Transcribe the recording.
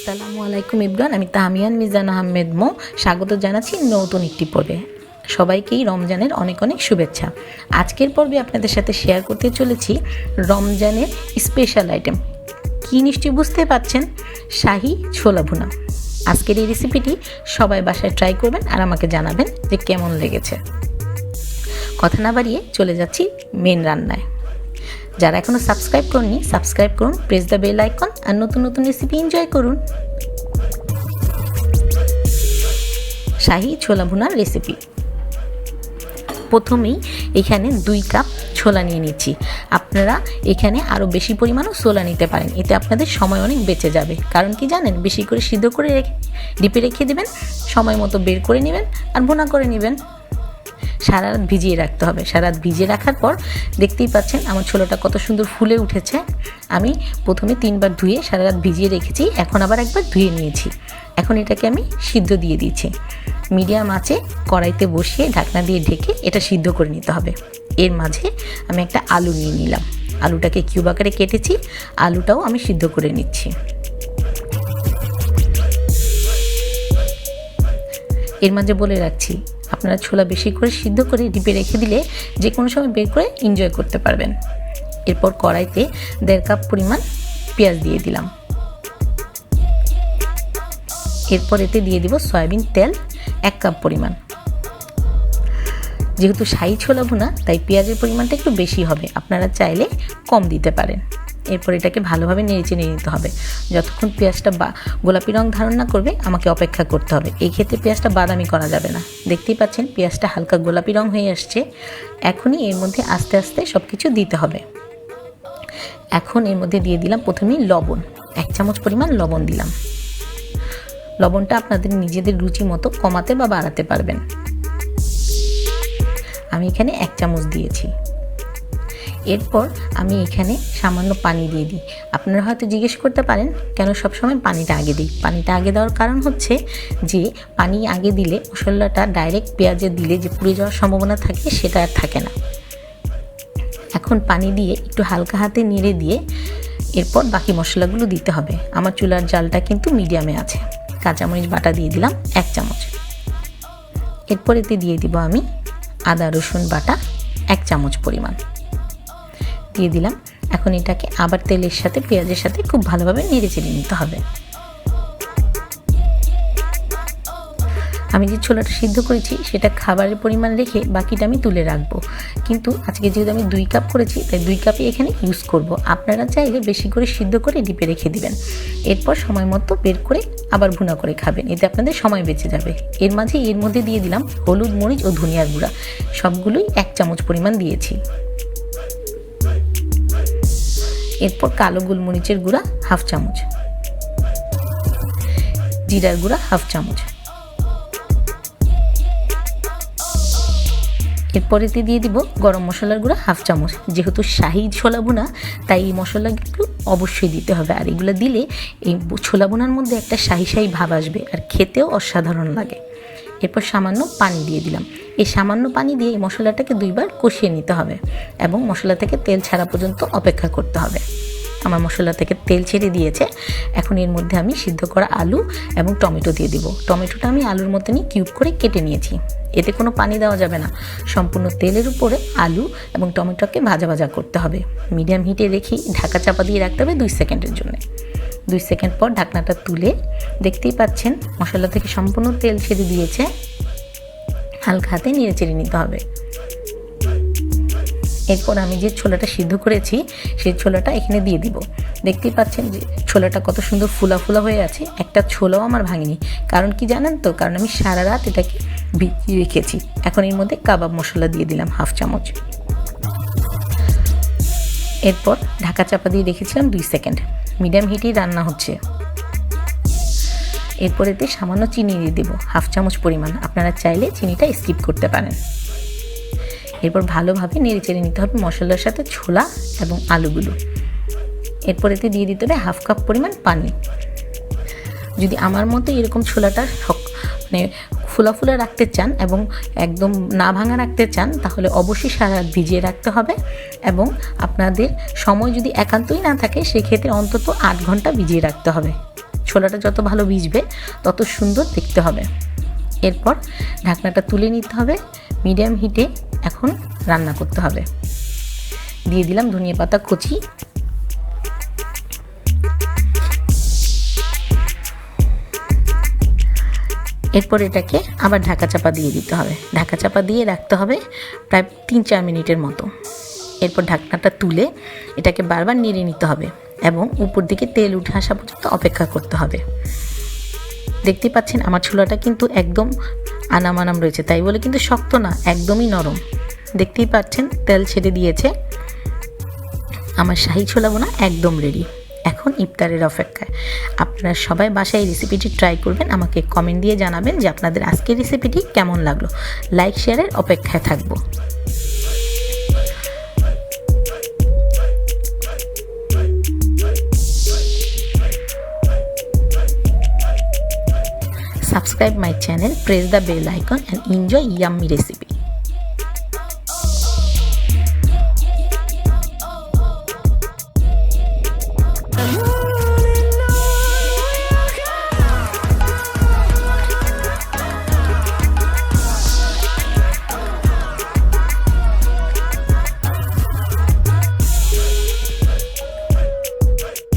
আসসালামু আলাইকুম ইব্রান, আমি তাহমিয়ান মিজান আহমেদ মো স্বাগত জানাচ্ছি নতুন একটি পর্বে। সবাইকেই রমজানের অনেক অনেক শুভেচ্ছা। আজকের পর্বে আপনাদের সাথে শেয়ার করতে চলেছি রমজানের স্পেশাল আইটেম। কি নিশ্চয়ই বুঝতে পারছেন, শাহি ছোলা ভুনা। আজকের এই রেসিপিটি সবাই বাসায় ট্রাই করবেন আর আমাকে জানাবেন যে কেমন লেগেছে। কথা না বাড়িয়ে চলে যাচ্ছি মেন রান্নায়। যারা এখনও সাবস্ক্রাইব করুন, সাবস্ক্রাইব করুন, প্রেস দ্য বেল আইকন, আর নতুন নতুন রেসিপি এনজয় করুন। শাহি ছোলা ভুনার রেসিপি। প্রথমেই এখানে 2 কাপ ছোলা নিয়ে নিচ্ছি। আপনারা এখানে আরও বেশি পরিমাণও ছোলা নিতে পারেন, এতে আপনাদের সময় অনেক বেঁচে যাবে। কারণ কি জানেন, বেশি করে সিদ্ধ করে ডিপে রেখে দেবেন, সময় মতো বের করে নেবেন আর ভুনা করে নেবেন। সারা রাত ভিজিয়ে রাখতে হবে। সারা রাত ভিজিয়ে রাখার পর দেখতেই পাচ্ছেন আমার ছোলাটা কত সুন্দর ফুলে উঠেছে। আমি প্রথমে 3বার ধুয়ে সারা রাত ভিজিয়ে রেখেছি, এখন আবার একবার ধুয়ে নিয়েছি। এখন এটাকে আমি সিদ্ধ দিয়ে দিয়েছি। মিডিয়াম আঁচে কড়াইতে বসিয়ে ঢাকনা দিয়ে ঢেকে এটা সিদ্ধ করে নিতে হবে। এর মাঝে আমি একটা আলু নিয়ে নিলাম। আলুটাকে কিউব আকারে কেটেছি, আলুটাও আমি সিদ্ধ করে নিচ্ছি। এর মাঝে বলে রাখছি, আপনারা ছোলা বেশি করে সিদ্ধ করে ডিপে রেখে দিলে যে কোনো সময় বের করে এনজয় করতে পারবেন। এরপর কড়াইতে 1.5 কাপ পরিমাণ পেঁয়াজ দিয়ে দিলাম। এরপর এতে দিয়ে দিব সয়াবিন তেল 1 কাপ পরিমাণ। যেহেতু শাহি ছোলা ভুনা তাই পেঁয়াজের পরিমাণটা একটু বেশি হবে, আপনারা চাইলে কম দিতে পারেন। এরপর এটাকে ভালোভাবে নেড়ে নিতে হবে। যতক্ষণ পেঁয়াজটা গোলাপি রং ধারণ না করবে আমাকে অপেক্ষা করতে হবে। এই ক্ষেত্রে পেঁয়াজটা বাদামি করা যাবে না। দেখতেই পাচ্ছেন পেঁয়াজটা হালকা গোলাপি রং হয়ে আসছে। এখনই এর মধ্যে আস্তে আস্তে সব কিছু দিতে হবে। এখন এর মধ্যে দিয়ে দিলাম প্রথমেই লবণ, 1 চামচ পরিমাণ লবণ দিলাম। লবণটা আপনাদের নিজেদের রুচি মতো কমাতে বা বাড়াতে পারবেন। আমি এখানে 1 চামচ দিয়েছি। এরপর আমি এখানে সামান্য পানি দিয়ে দিই। আপনারা হয়তো জিজ্ঞেস করতে পারেন কেন সবসময় পানিটা আগে দিই। পানিটা আগে দেওয়ার কারণ হচ্ছে যে পানি আগে দিলে মশলাটা ডাইরেক্ট পেঁয়াজে দিলে যে পুড়ে যাওয়ার সম্ভাবনা থাকে সেটা আর থাকে না। এখন পানি দিয়ে একটু হালকা হাতে নেড়ে দিয়ে এরপর বাকি মশলাগুলো দিতে হবে। আমার চুলার জালটা কিন্তু মিডিয়ামে আছে। কাঁচামরিচ বাটা দিয়ে দিলাম 1 চামচ। এরপর এতে দিয়ে দিব আমি আদা রসুন বাটা 1 চামচ পরিমাণ দিয়ে দিলাম। এখন এটাকে আবার তেলের সাথে পেঁয়াজের সাথে খুব ভালোভাবে নেড়ে চেড়ে নিতে হবে। আমি যে ছোলাটা সিদ্ধ করেছি সেটা খাবারের পরিমাণ রেখে বাকিটা আমি তুলে রাখবো, কিন্তু আজকে যেহেতু আমি 2 কাপ করেছি তাই 2 কাপই এখানে ইউজ করব। আপনারা চাইলে বেশি করে সিদ্ধ করে ডিপে রেখে দিবেন। এরপর সময় মতো বের করে আবার ভুনা করে খাবেন, এতে আপনাদের সময় বেঁচে যাবে। এর মধ্যে দিয়ে দিলাম হলুদ, মরিচ ও ধনিয়ার গুঁড়া, সবগুলোই 1 চামচ পরিমাণ দিয়েছি। এরপর কালো গোলমরিচের গুঁড়া 1/2 চামচ, জিরার গুঁড়া 1/2 চামচ। এরপর এতে দিয়ে দিব গরম মশলার গুঁড়া 1/2 চামচ। যেহেতু শাহি ছোলা ভুনা তাই এই মশলাগুলো অবশ্যই দিতে হবে, আর এগুলো দিলে এই ছোলা ভুনার মধ্যে একটা শাহি শাহি ভাব আসবে আর খেতেও অসাধারণ লাগে। এরপর সামান্য পানি দিয়ে দিলাম। এই সামান্য পানি দিয়ে এই মশলাটাকে 2 বার কষিয়ে নিতে হবে এবং মশলা থেকে তেল ছাড়া পর্যন্ত অপেক্ষা করতে হবে। আমার মশলা থেকে তেল ছেড়ে দিয়েছে। এখন এর মধ্যে আমি সিদ্ধ করা আলু এবং টমেটো দিয়ে দিব। টমেটোটা আমি আলুর মতনই কিউব করে কেটে নিয়েছি। এতে কোনো পানি দেওয়া যাবে না, সম্পূর্ণ তেলের উপরে আলু এবং টমেটোকে ভাজা ভাজা করতে হবে। মিডিয়াম হিটে রেখেই ঢাকা চাপা দিয়ে রাখতে হবে 2 সেকেন্ডের জন্য। 2 সেকেন্ড পর ঢাকনাটা তুলে দেখতেই পাচ্ছেন মশলা থেকে সম্পূর্ণ তেল ছেড়ে দিয়েছে। হালকা হাতে নেড়ে চেড়ে নিতে হবে। এরপর আমি যে ছোলাটা সিদ্ধ করেছি সেই ছোলাটা এখানে দিয়ে দিব। দেখতেই পাচ্ছেন যে ছোলাটা কত সুন্দর ফুলা ফুলা হয়ে আছে। একটা ছোলাও আমার ভাঙেনি। কারণ কি জানেন তো, কারণ আমি সারা রাত এটাকে ভিজিয়ে রেখেছি। এখন এর মধ্যে কাবাব মশলা দিয়ে দিলাম 1/2 চামচ। এরপর ঢাকা চাপা দিয়ে রেখেছিলাম 2 সেকেন্ড। মিডিয়াম হিটেই রান্না হচ্ছে। এরপর এতে সামান্য চিনি দিয়ে দেবো 1/2 চামচ পরিমাণ। আপনারা চাইলে চিনিটা স্কিপ করতে পারেন। এরপর ভালোভাবে নেড়ে চেড়ে নিতে হবে মশলার সাথে ছোলা এবং আলুগুলো। এরপর এতে দিয়ে দিতে হবে 1/2 কাপ পরিমাণ পানি। যদি আমার মতো এরকম ছোলাটা ফুলা ফুলা রাখতে চান এবং একদম না ভাঙা রাখতে চান তাহলে অবশ্যই সারা রাত ভিজিয়ে রাখতে হবে। এবং আপনাদের সময় যদি একান্তই না থাকে সেক্ষেত্রে অন্তত 8 ঘন্টা ভিজিয়ে রাখতে হবে ছোলাটা যত ভালো ভিজবে তত সুন্দর দেখতে হবে। এরপর ঢাকনাটা তুলে নিতে হবে, মিডিয়াম হিটে এখন রান্না করতে হবে। দিয়ে দিলাম ধনিয়া পাতা কুচি, এরপর এটাকে আবার ঢাকা চাপা দিয়ে দিতে হবে। ঢাকা চাপা দিয়ে রাখতে হবে প্রায় 3-4 মিনিটের মতো। এরপর ঢাকনাটা তুলে এটাকে বারবার নেড়ে নিতে হবে এবং উপর দিকে তেল উঠে আসা পর্যন্ত অপেক্ষা করতে হবে। দেখতে পাচ্ছেন আমার ছোলাটা কিন্তু একদম আনাম রয়েছে, তাই বলে কিন্তু শক্ত না, একদমই নরম। দেখতেই পাচ্ছেন তেল ছেড়ে দিয়েছে। আমার শাহী ছোলা বোনা একদম রেডি। এখন ইফতারের অপেক্ষায়। আপনারা সবাই বাসায় এই রেসিপিটি ট্রাই করবেন, আমাকে কমেন্ট দিয়ে জানাবেন যে আপনাদের আজকের রেসিপিটি কেমন লাগলো। লাইক শেয়ারের অপেক্ষায় থাকবো। Subscribe my channel, press the bell icon and enjoy yummy recipe.